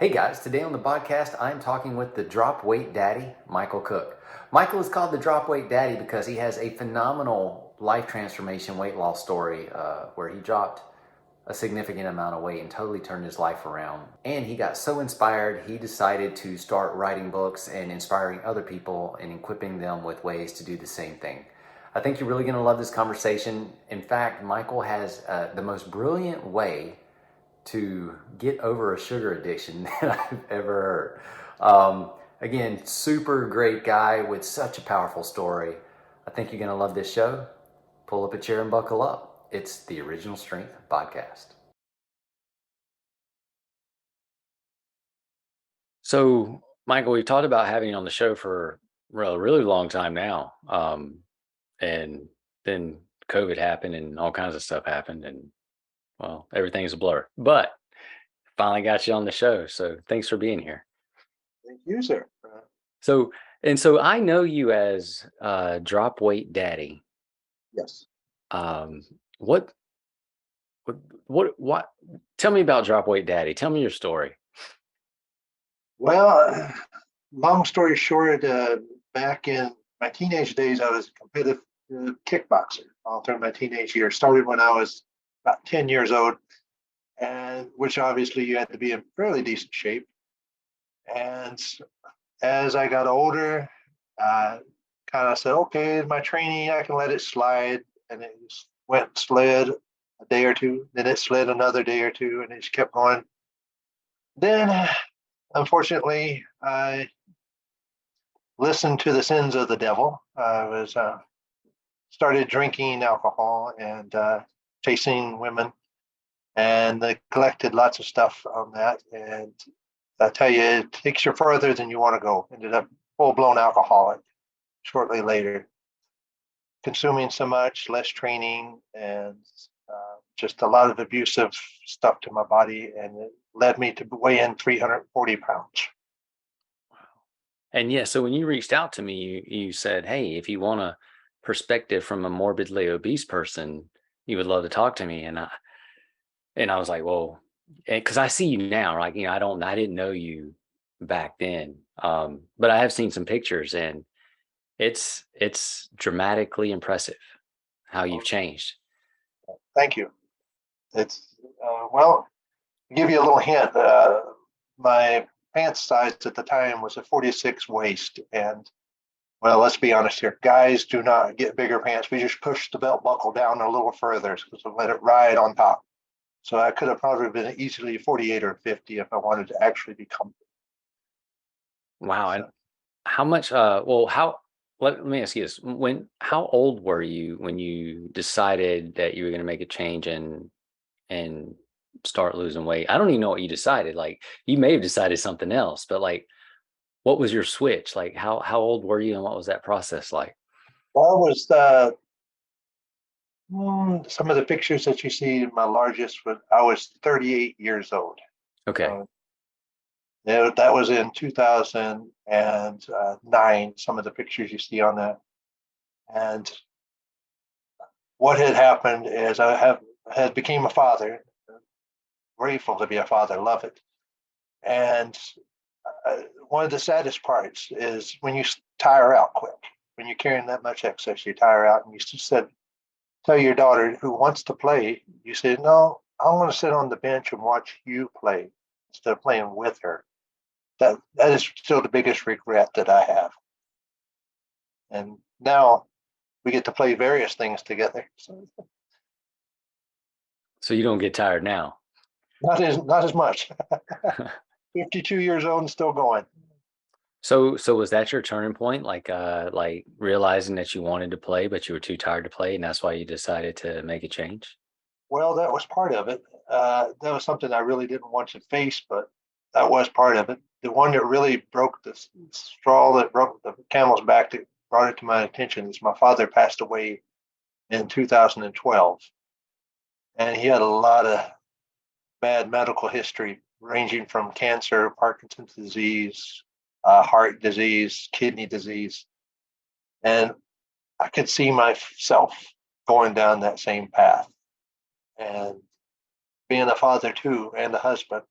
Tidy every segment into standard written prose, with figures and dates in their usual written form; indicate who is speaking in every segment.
Speaker 1: Hey guys, today on the podcast, I'm talking with the Drop Weight Daddy, Michael Cook. Michael is called the Drop Weight Daddy because he has a phenomenal life transformation weight loss story where he dropped a significant amount of weight and totally turned his life around. And he got so inspired, he decided to start writing books and inspiring other people and equipping them with ways to do the same thing. I think you're really going to love this conversation. In fact, Michael has the most brilliant way to get over a sugar addiction that I've ever heard. Again, super great guy with such a powerful story. I think you're going to love this show. Pull up a chair and buckle up. It's the Original Strength Podcast. So, Michael, we've talked about having you on the show for a really long time now. And then COVID happened and all kinds of stuff happened. And well, everything's a blur. But finally got you on the show. So thanks for being here.
Speaker 2: Thank you, sir.
Speaker 1: So I know you as Drop Weight Daddy.
Speaker 2: Yes.
Speaker 1: Um, what, what, tell me about Drop Weight Daddy. Tell me your story.
Speaker 2: Well, long story short, back in my teenage days, I was a competitive kickboxer all through my teenage years. Started when I was about 10 years old, and which obviously you had to be in fairly decent shape. And as I got older, kind of said, okay, my training, I can let it slide. And it just slid a day or two, then it slid another day or two, and it just kept going. Then, unfortunately, I listened to the sins of the devil. I was started drinking alcohol and chasing women, and neglected lots of stuff on that. And I tell you, it takes you further than you want to go. Ended up full-blown alcoholic shortly later, consuming so much, less training, and just a lot of abusive stuff to my body, and it led me to weigh in 340 pounds.
Speaker 1: And yeah, so when you reached out to me, you said, hey, if you want a perspective from a morbidly obese person, you would love to talk to me. And I was like, well, because I see you now, like, I didn't know you back then. But I have seen some pictures and it's dramatically impressive how you've changed.
Speaker 2: Thank you. It's well, to give you a little hint, my pants size at the time was a 46 waist, and well, let's be honest here, guys do not get bigger pants. We just push the belt buckle down a little further to let it ride on top. So I could have probably been easily 48 or 50 if I wanted to actually be comfortable.
Speaker 1: Wow. And
Speaker 2: So,
Speaker 1: how much, let me ask you this. How old were you when you decided that you were going to make a change and start losing weight? I don't even know what you decided. Like you may have decided something else, but like, what was your switch? Like how old were you and what was that process like?
Speaker 2: well, was some of the pictures that you see, my largest was I was 38 years old.
Speaker 1: Okay.
Speaker 2: That was in 2009, some of the pictures you see on that. And what had happened is had became a father, grateful to be a father, love it. And one of the saddest parts is when you tire out quick, when you're carrying that much excess, you tire out. And you said, tell your daughter who wants to play, you say, no, I want to sit on the bench and watch you play instead of playing with her. That is still the biggest regret that I have. And now we get to play various things together.
Speaker 1: So you don't get tired now.
Speaker 2: Not as much. 52 years old and still going.
Speaker 1: So was that your turning point? Like realizing that you wanted to play, but you were too tired to play, and that's why you decided to make a change?
Speaker 2: Well, that was part of it. That was something I really didn't want to face, but that was part of it. The one that really broke the straw that broke the camel's back that brought it to my attention is my father passed away in 2012. And he had a lot of bad medical history, ranging from cancer, Parkinson's disease, heart disease, kidney disease. And I could see myself going down that same path. And being a father too, and a husband,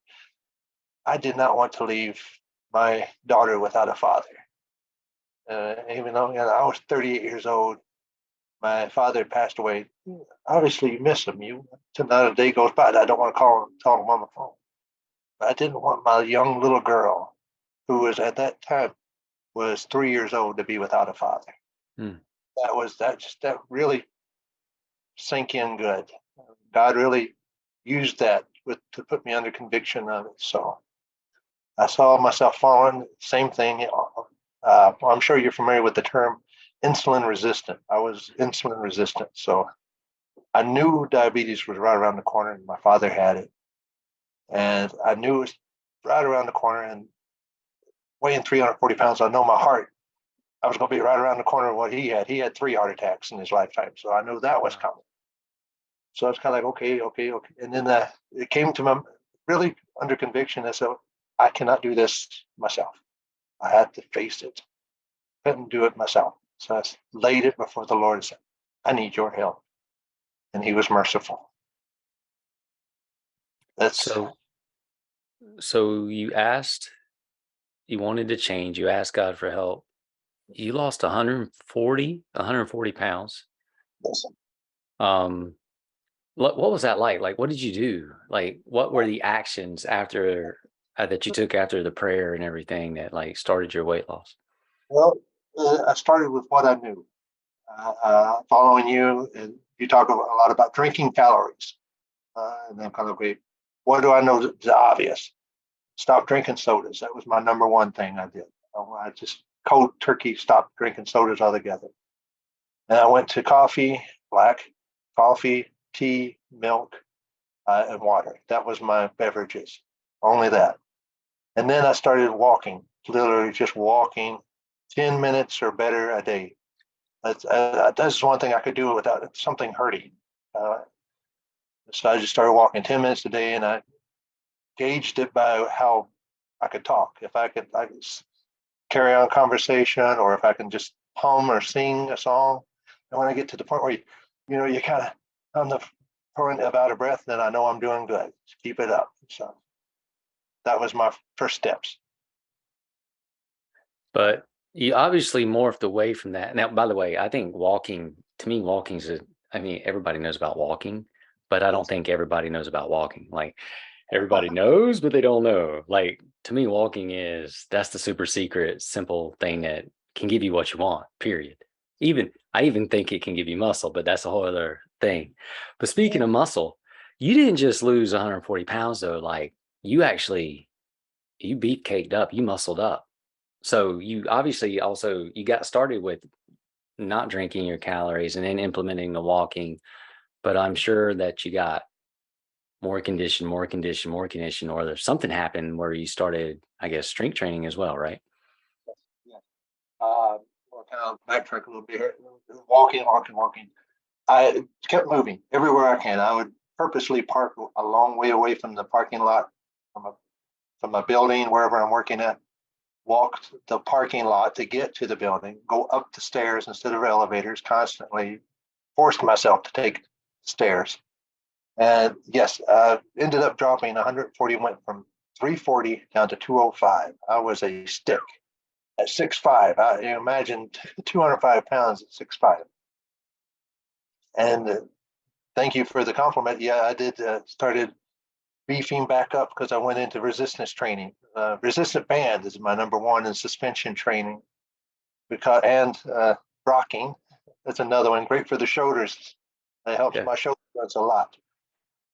Speaker 2: I did not want to leave my daughter without a father. Even though I was 38 years old, my father had passed away. Obviously, you miss him. Not a day goes by that I don't want to call him on the phone. But I didn't want my young little girl, who was at that time was 3 years old, to be without a father.
Speaker 1: Hmm.
Speaker 2: That really sank in good. God really used that to put me under conviction of it. So I saw myself falling. Same thing. I'm sure you're familiar with the term insulin resistant. I was insulin resistant. So I knew diabetes was right around the corner, and my father had it. And I knew it was right around the corner, and weighing 340 pounds, I know my heart, I was going to be right around the corner of what he had. He had 3 heart attacks in his lifetime. So I knew that was coming. So I was kind of like, okay. And then it came to my really under conviction. And so I cannot do this myself. I had to face it. Couldn't do it myself. So I laid it before the Lord and said, I need your help. And he was merciful.
Speaker 1: So you wanted to change, you asked God for help. You lost 140 pounds.
Speaker 2: Yes.
Speaker 1: What was that like? Like, what did you do? Like, what were the actions after that you took after the prayer and everything that like started your weight loss?
Speaker 2: Well, I started with what I knew. Following you, and you talk a lot about drinking calories. And then kind of, okay, what do I know is obvious? Stop drinking sodas. That was my number one thing I did. I just cold turkey stopped drinking sodas altogether. And I went to black coffee, tea, milk, and water. That was my beverages, only that. And then I started walking, literally just walking 10 minutes or better a day. That's one thing I could do without something hurting. Uh, so I just started walking 10 minutes a day, and I gauged it by how I could talk. If I could carry on conversation, or if I can just hum or sing a song. And when I get to the point where you kind of on the point of out of breath, then I know I'm doing good. Just keep it up. So that was my first steps.
Speaker 1: But you obviously morphed away from that. Now, by the way, I think to me, I mean, everybody knows about walking, but I don't
Speaker 2: Yes.
Speaker 1: think everybody knows about walking. Like, everybody knows, but they don't know. Like, to me, that's the super secret, simple thing that can give you what you want, period. I even think it can give you muscle, but that's a whole other thing. But speaking of muscle, you didn't just lose 140 pounds though. Like, you beef caked up, you muscled up. So you obviously also you got started with not drinking your calories and then implementing the walking, but I'm sure that you got more condition, or there's something happened where you started, I guess, strength training as well, right?
Speaker 2: Yeah. Well, kind of backtrack a little bit here. Walking. I kept moving everywhere I can. I would purposely park a long way away from the parking lot, from a from a building, wherever I'm working at, walk the parking lot to get to the building, go up the stairs instead of elevators, constantly forced myself to take stairs. And yes, ended up dropping 140, went from 340 down to 205. I was a stick at 6'5". You imagine 205 pounds at 6'5". And thank you for the compliment. Yeah, I did started beefing back up because I went into resistance training. Resistant band is my number one in suspension training, and rocking. That's another one. Great for the shoulders. It helps
Speaker 1: Yeah.
Speaker 2: my shoulders a lot.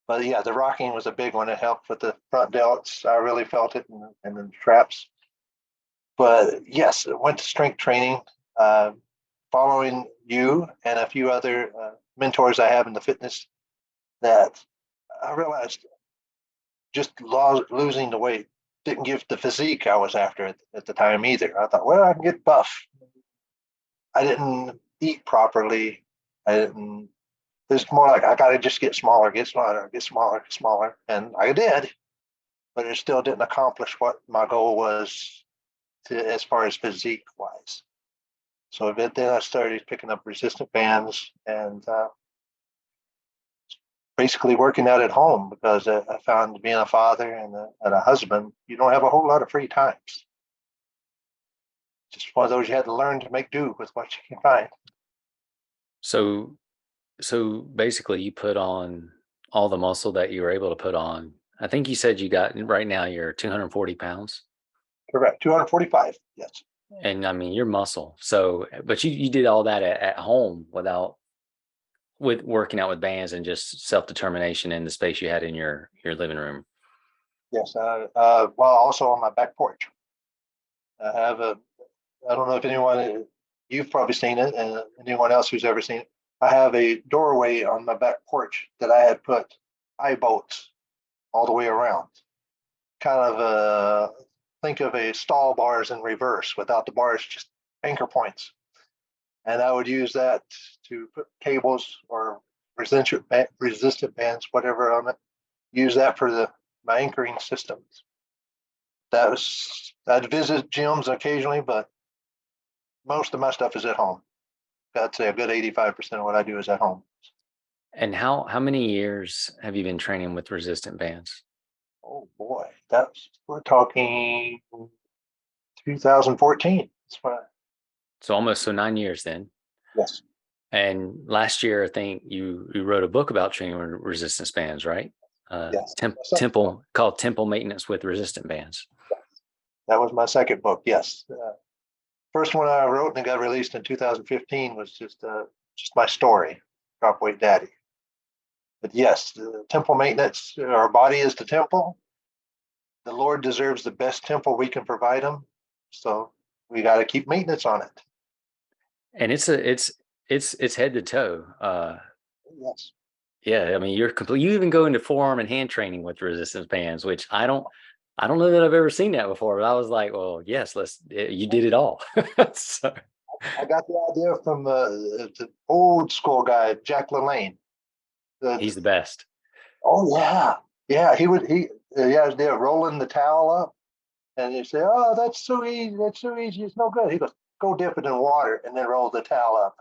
Speaker 2: But yeah, the rocking was a big one. It helped with the front delts. I really felt it, and the traps. But yes, I went to strength training, uh, following you and a few other mentors I have in the fitness. That I realized just losing the weight didn't give the physique I was after at the time either. I thought, well, I can get buff. I didn't eat properly. I didn't. It's more like I got to just get smaller, get smaller, get smaller, get smaller, and I did, but it still didn't accomplish what my goal was as far as physique wise. So then I started picking up resistant bands and basically working out at home because I found being a father and a husband, you don't have a whole lot of free times. Just one of those you had to learn to make do with what you can find.
Speaker 1: So so basically you put on all the muscle that you were able to put on. I think you said you got right now you're 240 pounds.
Speaker 2: Correct. 245. Yes.
Speaker 1: And I mean, you're muscle. So, but you did all that at home without with working out with bands and just self-determination in the space you had in your living room.
Speaker 2: Yes. Well, also on my back porch. I have a, I don't know if anyone, you've probably seen it, and anyone else who's ever seen it. I have a doorway on my back porch that I had put eye bolts all the way around. Kind of think of a stall bars in reverse without the bars, just anchor points. And I would use that to put cables or resistant bands, whatever on it. Use that for my anchoring systems. I'd visit gyms occasionally, but most of my stuff is at home. I'd say a good 85% of what I do is at home.
Speaker 1: And how many years have you been training with resistant bands?
Speaker 2: Oh boy, we're talking 2014. That's when
Speaker 1: So almost 9 years then.
Speaker 2: yes.
Speaker 1: And last year, I think you wrote a book about training with resistance bands, right?
Speaker 2: Yes.
Speaker 1: Temple called Temple Maintenance with Resistant Bands.
Speaker 2: That was my second book. Yes. First one I wrote and got released in 2015 was just my story, Drop Weight Daddy. But yes, the temple maintenance, our body is the temple. The Lord deserves the best temple we can provide him. So we got to keep maintenance on it.
Speaker 1: And it's head to toe.
Speaker 2: Yes.
Speaker 1: Yeah, I mean, you're complete. You even go into forearm and hand training with resistance bands, which I don't know that I've ever seen that before. But I was like, well, yes, you did it all. So,
Speaker 2: I got the idea from the old school guy, Jack LaLanne.
Speaker 1: he's the best.
Speaker 2: Oh yeah, yeah. They're rolling the towel up, and you say, "Oh, that's so easy. That's so easy. It's no good." He goes, "Go dip it in water, and then roll the towel up."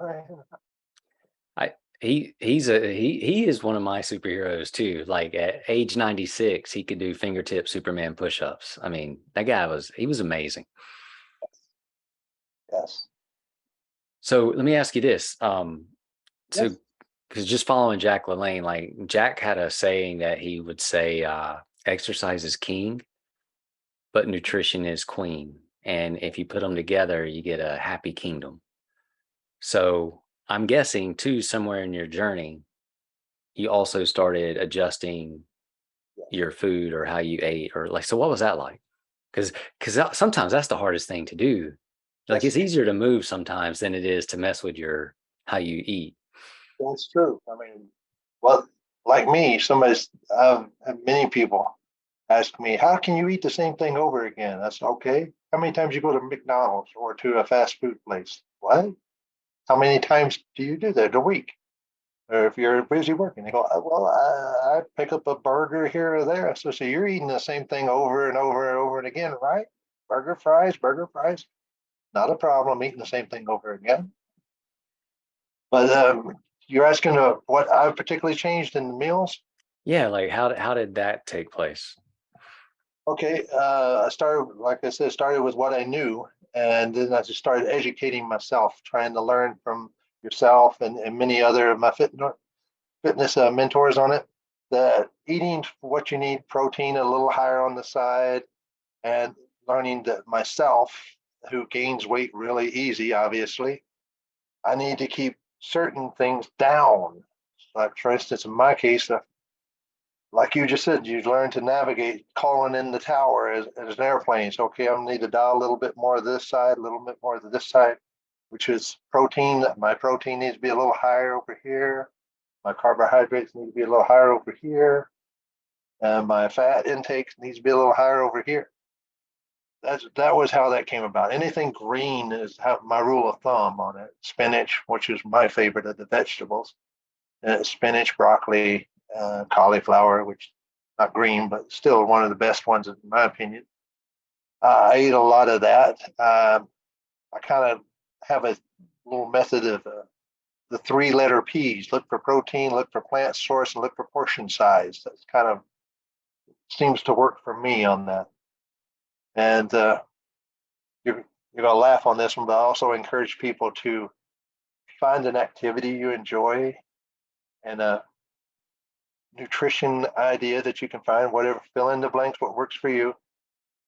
Speaker 1: He is one of my superheroes too. Like at age 96, he could do fingertip Superman push-ups. I mean, that guy was amazing.
Speaker 2: Yes.
Speaker 1: So let me ask you this. So
Speaker 2: Yes.
Speaker 1: because just following Jack LaLanne, like Jack had a saying that he would say, exercise is king, but nutrition is queen. And if you put them together, you get a happy kingdom. So I'm guessing too, somewhere in your journey, you also started adjusting your food or how you ate, or like, so what was that like? Because sometimes that's the hardest thing to do. Like
Speaker 2: Yes.
Speaker 1: it's easier to move sometimes than it is to mess with your how you eat.
Speaker 2: That's true. I mean, well, like me, I've had many people ask me, "How can you eat the same thing over again?" That's okay. How many times you go to McDonald's or to a fast food place? What? How many times do you do that a week? Or if you're busy working, they go, "Well, I pick up a burger here or there." So you're eating the same thing over and over and over and again, right? Burger fries. Not a problem eating the same thing over again. But you're asking what I've particularly changed in the meals.
Speaker 1: Yeah, like how did that take place?
Speaker 2: Okay, like I said, started with what I knew, and then I just started educating myself, trying to learn from yourself and many other of my fitness mentors on it. That eating what you need, protein a little higher on the side, and learning that myself, who gains weight really easy, obviously, I need to keep certain things down. Like for instance, in my case, like you just said, you learn to navigate calling in the tower as an airplane. So, okay, I'm gonna need to dial a little bit more of this side, a little bit more of this side, which is protein. My protein needs to be a little higher over here. My carbohydrates need to be a little higher over here. And my fat intake needs to be a little higher over here. That was how that came about. Anything green is my rule of thumb on it. Spinach, which is my favorite of the vegetables. Spinach, broccoli, cauliflower, which not green, but still one of the best ones in my opinion. I eat a lot of that. I kind of have a little method of the 3-letter P's. Look for protein, look for plant source, and look for portion size. That's kind of seems to work for me on that. And you're going to laugh on this one, but I also encourage people to find an activity you enjoy and a nutrition idea that you can find, whatever, fill in the blanks, what works for you,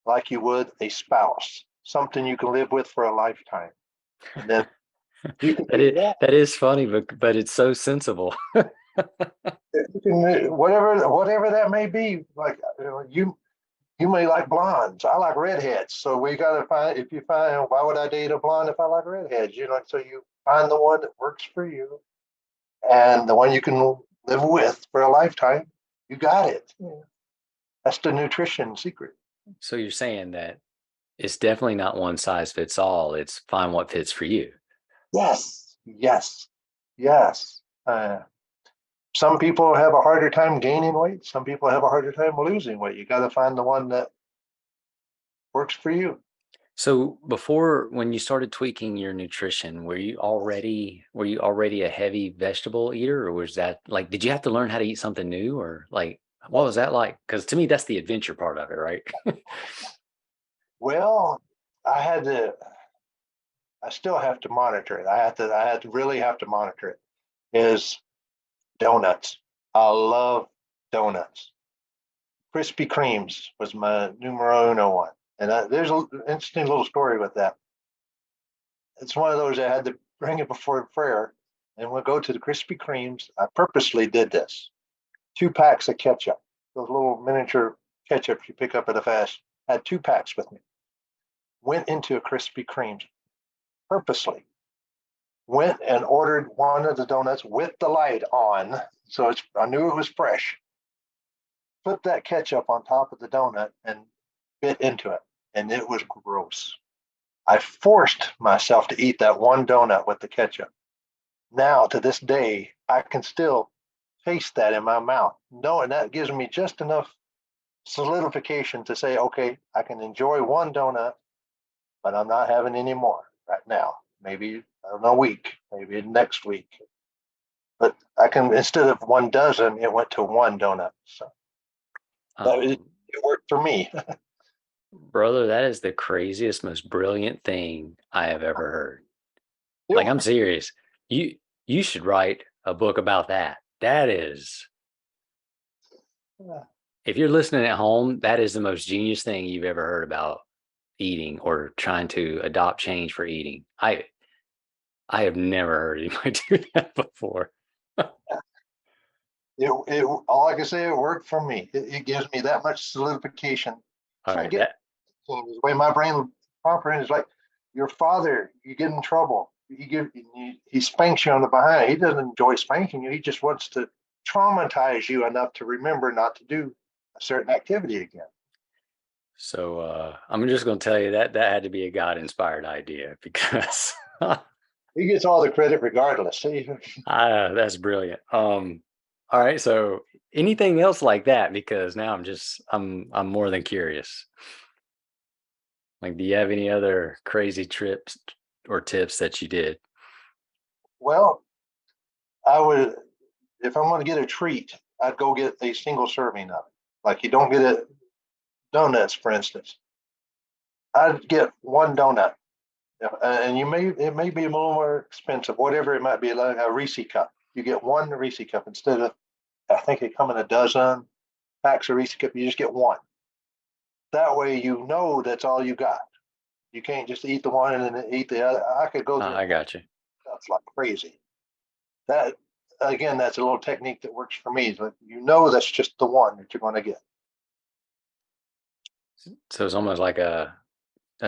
Speaker 2: like you would a spouse, something you can live with for a lifetime. And then you can do that.
Speaker 1: That is funny, but it's so sensible.
Speaker 2: You can, whatever that may be. Like you may like blondes. I like redheads. So we got to find, if you find, why would I date a blonde if I like redheads? So you find the one that works for you and the one you can live with for a lifetime. You got it. Yeah. That's the nutrition secret.
Speaker 1: So you're saying that it's definitely not one size fits all. It's find what fits for you.
Speaker 2: Yes, yes, yes. Some people have a harder time gaining weight. Some people have a harder time losing weight. You got to find the one that works for you.
Speaker 1: So before, when you started tweaking your nutrition, were you already a heavy vegetable eater, or was that like, did you have to learn how to eat something new, or like, what was that like? Because to me, that's the adventure part of it, right?
Speaker 2: Well, I still have to monitor it. I had to really have to monitor it. Is donuts. I love donuts. Krispy Kremes was my numero uno one. And there's an interesting little story with that. It's one of those I had to bring it before prayer, and we'll go to the Krispy Kremes. I purposely did this. 2 packs of ketchup, those little miniature ketchup you pick up at a fast. I had 2 packs with me. Went into a Krispy Kremes purposely. Went and ordered one of the donuts with the light on, so I knew it was fresh. Put that ketchup on top of the donut and bit into it, and it was gross. I forced myself to eat that one donut with the ketchup. Now, to this day, I can still taste that in my mouth. No, and that gives me just enough solidification to say, okay, I can enjoy one donut, but I'm not having any more right now. Maybe, I don't know, a week, maybe next week. But I can, instead of 1 dozen, it went to 1 donut. So it worked for me.
Speaker 1: Brother, that is the craziest, most brilliant thing I have ever heard.
Speaker 2: Yeah.
Speaker 1: Like, I'm serious. You should write a book about that. That is, if you're listening at home, that is the most genius thing you've ever heard about eating or trying to adopt change for eating. I have never heard anybody do that before.
Speaker 2: All I can say, it worked for me. It gives me that much solidification.
Speaker 1: All
Speaker 2: So
Speaker 1: right,
Speaker 2: the way my brain operates is like your father. You get in trouble, he spanks you on the behind. He doesn't enjoy spanking you. He just wants to traumatize you enough to remember not to do a certain activity again.
Speaker 1: so I'm just going to tell you that had to be a God-inspired idea, because
Speaker 2: He gets all the credit regardless. See?
Speaker 1: that's brilliant. All right, so anything else like that? Because now I'm more than curious. Like, do you have any other crazy trips or tips that you did?
Speaker 2: Well, I would, if I'm going to get a treat, I'd go get a single serving of it. Like, you don't get it donuts, for instance. I'd get 1 donut, and it may be a little more expensive, whatever it might be, like a Reese cup. You get 1 Reese cup instead of, I think they come in a dozen packs of Reese cup. You just get 1. That way, that's all you got. You can't just eat the one and then eat the other. I could go through
Speaker 1: I got you.
Speaker 2: stuff like crazy. That, again, that's a little technique that works for me. But that's just the one that you're going to get.
Speaker 1: So it's almost like a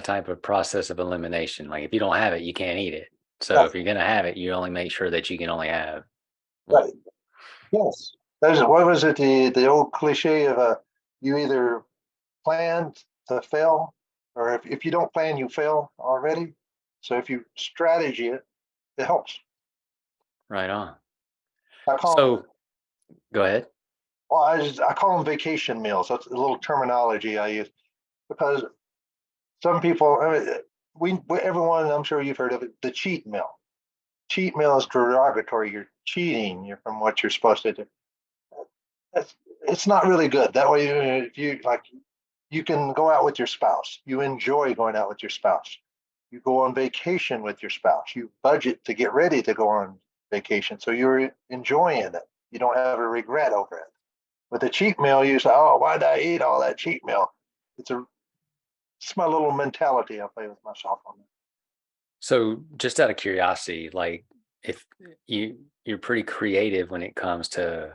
Speaker 1: type of process of elimination. Like, if you don't have it, you can't eat it. So
Speaker 2: Right.
Speaker 1: if you're gonna have it, you only make sure that you can only have
Speaker 2: Right. Yes. What was it? The old cliche of you either plan to fail, or if you don't plan, you fail already. So if you strategy it, it helps.
Speaker 1: Right on.
Speaker 2: I call them,
Speaker 1: So go ahead.
Speaker 2: well, I call them vacation meals. That's a little terminology I use, because some people, everyone, I'm sure you've heard of it, the cheat meal. cheat meal is derogatory. You're cheating. You're from what you're supposed to do. It's not really good. That way, if you like, you can go out with your spouse. You enjoy going out with your spouse. You go on vacation with your spouse. You budget to get ready to go on vacation, so you're enjoying it. You don't have a regret over it. With a cheat meal, you say, "Oh, why did I eat all that cheat meal?" It's a it's my little mentality I play with myself on that.
Speaker 3: So just out of curiosity, like if you're pretty creative when it comes to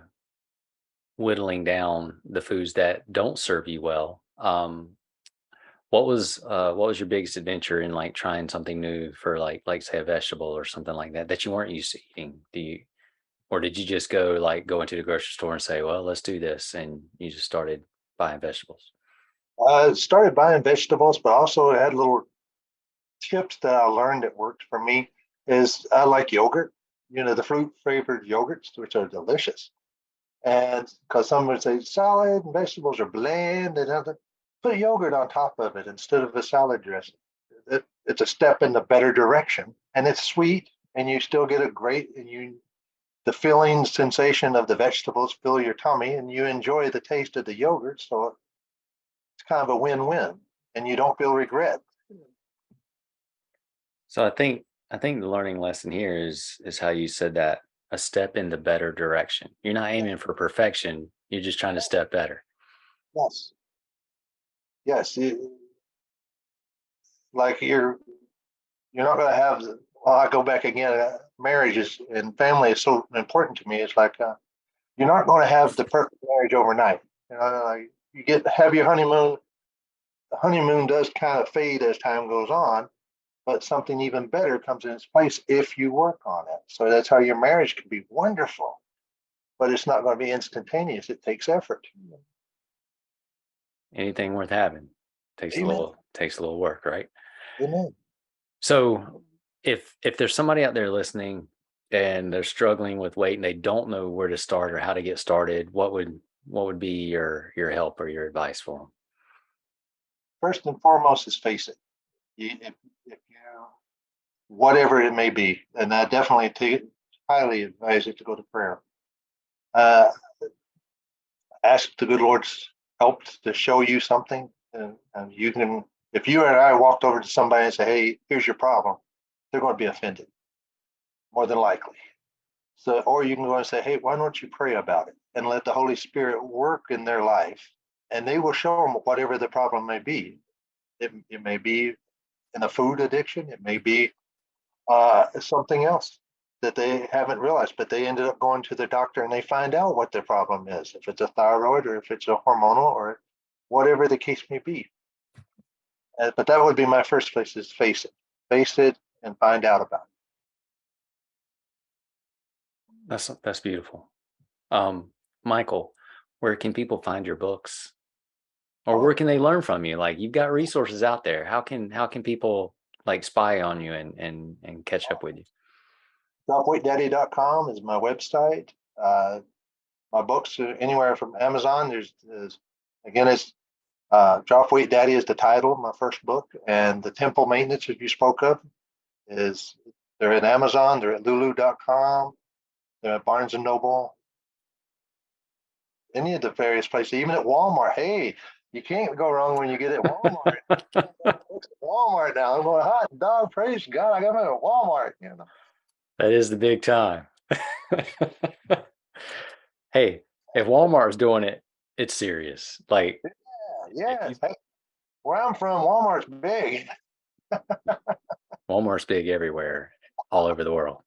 Speaker 3: whittling down the foods that don't serve you well. What was your biggest adventure in like trying something new for like say a vegetable or something like that that you weren't used to eating? Or did you just go into the grocery store and say, well, let's do this, and you just started buying vegetables?
Speaker 2: I started buying vegetables, but also had little tips that I learned that worked for me. Is I like yogurt, the fruit flavored yogurts, which are delicious. And because some would say salad and vegetables are bland, and have to put yogurt on top of it instead of a salad dressing. It's a step in the better direction, and it's sweet, and you still get a great and the filling sensation of the vegetables fill your tummy, and you enjoy the taste of the yogurt. So it's kind of a win-win, and you don't feel regret.
Speaker 3: So I think the learning lesson here is how you said that, a step in the better direction. You're not aiming for perfection. You're just trying to step better.
Speaker 2: Yes, yes. Like you're not going to have. Well, I go back again. Marriage is and family is so important to me. It's like you're not going to have the perfect marriage overnight. Like you have your honeymoon. The honeymoon does kind of fade as time goes on, but something even better comes in its place if you work on it. So that's how your marriage can be wonderful, but it's not going to be instantaneous. It takes effort.
Speaker 3: Anything worth having
Speaker 2: Amen.
Speaker 3: Takes a little work, right?
Speaker 2: Amen.
Speaker 3: So if there's somebody out there listening and they're struggling with weight and they don't know where to start or how to get started, what would be your help or your advice for them?
Speaker 2: First and foremost is face it. If you whatever it may be, and I definitely highly advise it to go to prayer. Uh, Ask the good Lord's help to show you something, and you can. If you and I walked over to somebody and say, "Hey, here's your problem," they're going to be offended, more than likely. So, or you can go and say, "Hey, why don't you pray about it and let the Holy Spirit work in their life, and they will show them whatever the problem may be. It may be in a food addiction. It may be something else that they haven't realized, but they ended up going to the doctor and they find out what their problem is, if it's a thyroid or if it's a hormonal or whatever the case may be. But that would be my first place is face it and find out about it.
Speaker 3: That's beautiful. Michael, where can people find your books, or where
Speaker 2: Oh,
Speaker 3: can they learn from you? Like, you've got resources out there. How can people like spy on you and catch up with you?
Speaker 2: dropweightdaddy.com is my website. My books are anywhere from Amazon. Again, it's Drop Weight Daddy is the title of my first book, and the Temple Maintenance that you spoke of is they're at Amazon, they're at Lulu.com, they're at Barnes and Noble, any of the various places, even at Walmart. Hey, you can't go wrong when you get at Walmart. Books at Walmart now. I'm going, hot dog, praise God, I got them at Walmart.
Speaker 3: That is the big time. Hey, if Walmart's doing it, it's serious. Like, if
Speaker 2: Yeah,
Speaker 3: you
Speaker 2: hey, where I'm from, Walmart's big.
Speaker 3: Walmart's big everywhere, all over the world.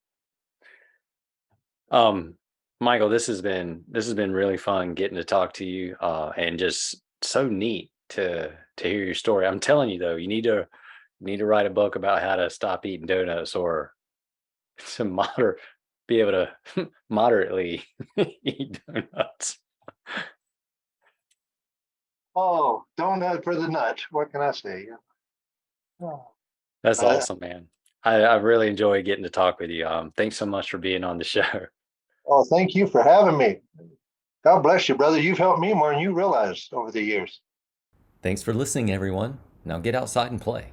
Speaker 3: Um, Michael, this has been really fun getting to talk to you, and just so neat to hear your story. I'm telling you though, you need to write a book about how to stop eating donuts, or to be able to moderately eat donuts.
Speaker 2: Oh, donut for the nut. What can I say? Oh,
Speaker 3: That's
Speaker 2: uh,
Speaker 3: awesome, man. I really enjoy getting to talk with you. Thanks so much for being on the show.
Speaker 2: oh, thank you for having me. God bless you, brother. You've helped me more than you realize over the years.
Speaker 1: Thanks for listening, everyone. Now get outside and play.